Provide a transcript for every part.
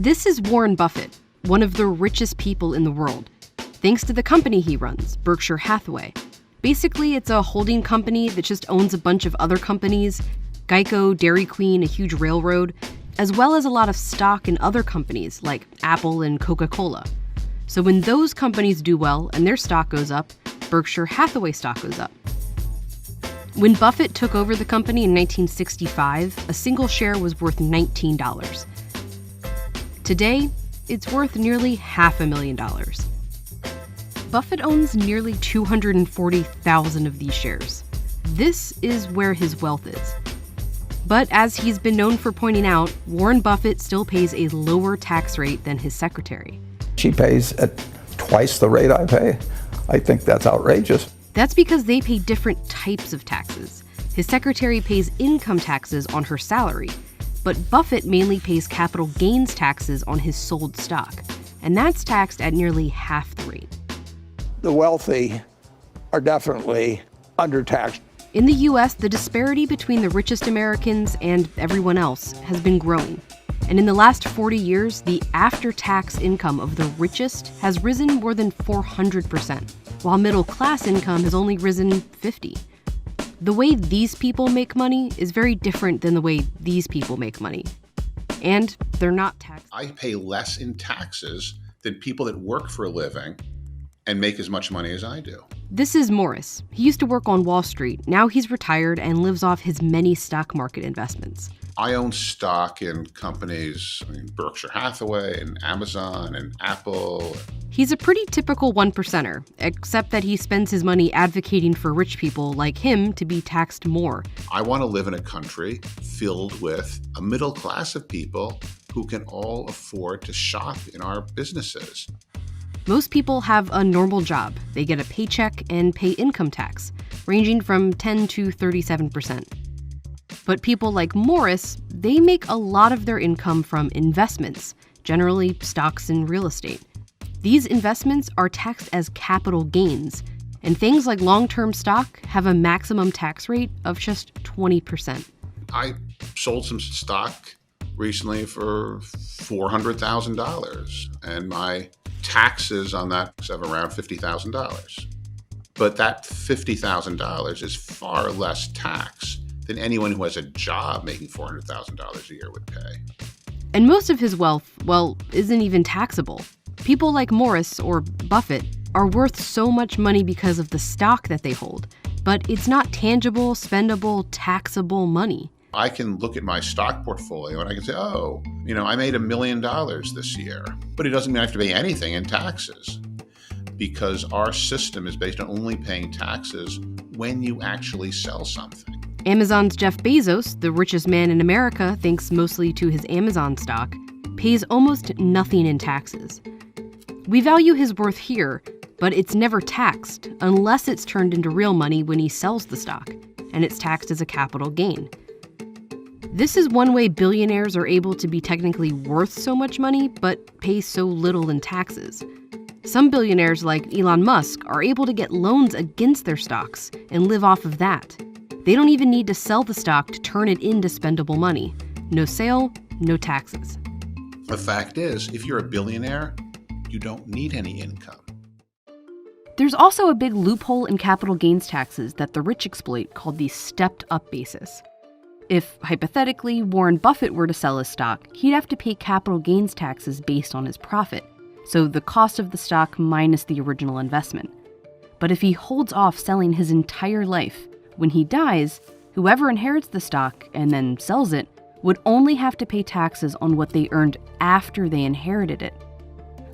This is Warren Buffett, one of the richest people in the world, thanks to the company he runs, Berkshire Hathaway. Basically, it's a holding company that just owns a bunch of other companies, Geico, Dairy Queen, a huge railroad, as well as a lot of stock in other companies like Apple and Coca-Cola. So when those companies do well and their stock goes up, Berkshire Hathaway stock goes up. When Buffett took over the company in 1965, a single share was worth $19. Today, it's worth nearly $500,000. Buffett owns nearly 240,000 of these shares. This is where his wealth is. But as he's been known for pointing out, Warren Buffett still pays a lower tax rate than his secretary. She pays at twice the rate I pay. I think that's outrageous. That's because they pay different types of taxes. His secretary pays income taxes on her salary, but Buffett mainly pays capital gains taxes on his sold stock, and that's taxed at nearly half the rate. The wealthy are definitely undertaxed. In the U.S., the disparity between the richest Americans and everyone else has been growing. And in the last 40 years, the after-tax income of the richest has risen more than 400%, while middle-class income has only risen 50%. The way these people make money is very different than the way these people make money. And they're not taxed. I pay less in taxes than people that work for a living and make as much money as I do. This is Morris. He used to work on Wall Street. Now he's retired and lives off his many stock market investments. I own stock in companies, Berkshire Hathaway and Amazon and Apple. He's a pretty typical one-percenter, except that he spends his money advocating for rich people like him to be taxed more. I want to live in a country filled with a middle class of people who can all afford to shop in our businesses. Most people have a normal job. They get a paycheck and pay income tax, ranging from 10 to 37%. But people like Morris, they make a lot of their income from investments, generally stocks and real estate. These investments are taxed as capital gains, and things like long-term stock have a maximum tax rate of just 20%. I sold some stock recently for $400,000, and my taxes on that have around $50,000. But that $50,000 is far less tax than anyone who has a job making $400,000 a year would pay. And most of his wealth, well, isn't even taxable. People like Morris or Buffett are worth so much money because of the stock that they hold, but it's not tangible, spendable, taxable money. I can look at my stock portfolio and I can say, I made $1 million this year, but it doesn't mean I have to pay anything in taxes because our system is based on only paying taxes when you actually sell something. Amazon's Jeff Bezos, the richest man in America thanks mostly to his Amazon stock, pays almost nothing in taxes. We value his worth here, but it's never taxed unless it's turned into real money when he sells the stock, and it's taxed as a capital gain. This is one way billionaires are able to be technically worth so much money, but pay so little in taxes. Some billionaires like Elon Musk are able to get loans against their stocks and live off of that. They don't even need to sell the stock to turn it into spendable money. No sale, no taxes. The fact is, if you're a billionaire, you don't need any income. There's also a big loophole in capital gains taxes that the rich exploit called the stepped-up basis. If, hypothetically, Warren Buffett were to sell his stock, he'd have to pay capital gains taxes based on his profit, so the cost of the stock minus the original investment. But if he holds off selling his entire life, when he dies, whoever inherits the stock and then sells it would only have to pay taxes on what they earned after they inherited it,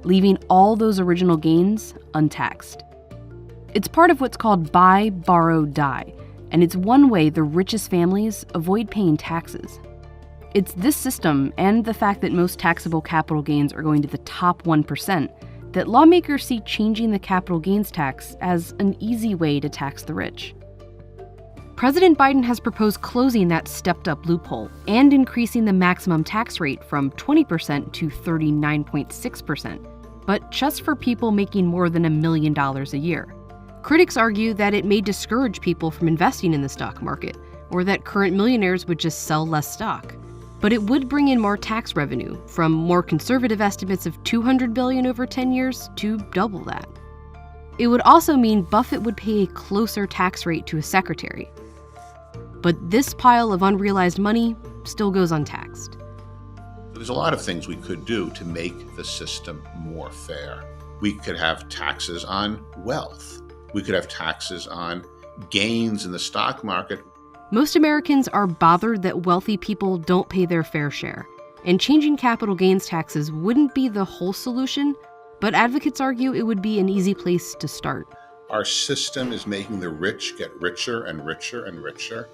leaving all those original gains untaxed. It's part of what's called buy, borrow, die, and it's one way the richest families avoid paying taxes. It's this system and the fact that most taxable capital gains are going to the top 1% that lawmakers see changing the capital gains tax as an easy way to tax the rich. President Biden has proposed closing that stepped-up loophole and increasing the maximum tax rate from 20% to 39.6%, but just for people making more than $1 million a year. Critics argue that it may discourage people from investing in the stock market, or that current millionaires would just sell less stock. But it would bring in more tax revenue, from more conservative estimates of $200 billion over 10 years to double that. It would also mean Buffett would pay a closer tax rate to his secretary. But this pile of unrealized money still goes untaxed. There's a lot of things we could do to make the system more fair. We could have taxes on wealth. We could have taxes on gains in the stock market. Most Americans are bothered that wealthy people don't pay their fair share, and changing capital gains taxes wouldn't be the whole solution, but advocates argue it would be an easy place to start. Our system is making the rich get richer and richer and richer,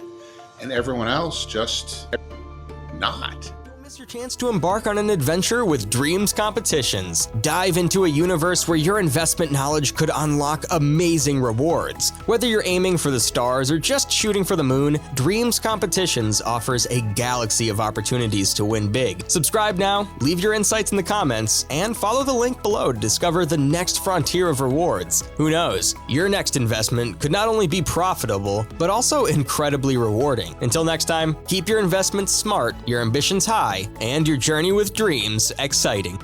and everyone else just not. Miss your chance to embark on an adventure with Dreams Competitions. Dive into a universe where your investment knowledge could unlock amazing rewards. Whether you're aiming for the stars or just shooting for the moon, Dreams Competitions offers a galaxy of opportunities to win big. Subscribe now, leave your insights in the comments, and follow the link below to discover the next frontier of rewards. Who knows, your next investment could not only be profitable, but also incredibly rewarding. Until next time, keep your investments smart, your ambitions high, and your journey with dreams exciting.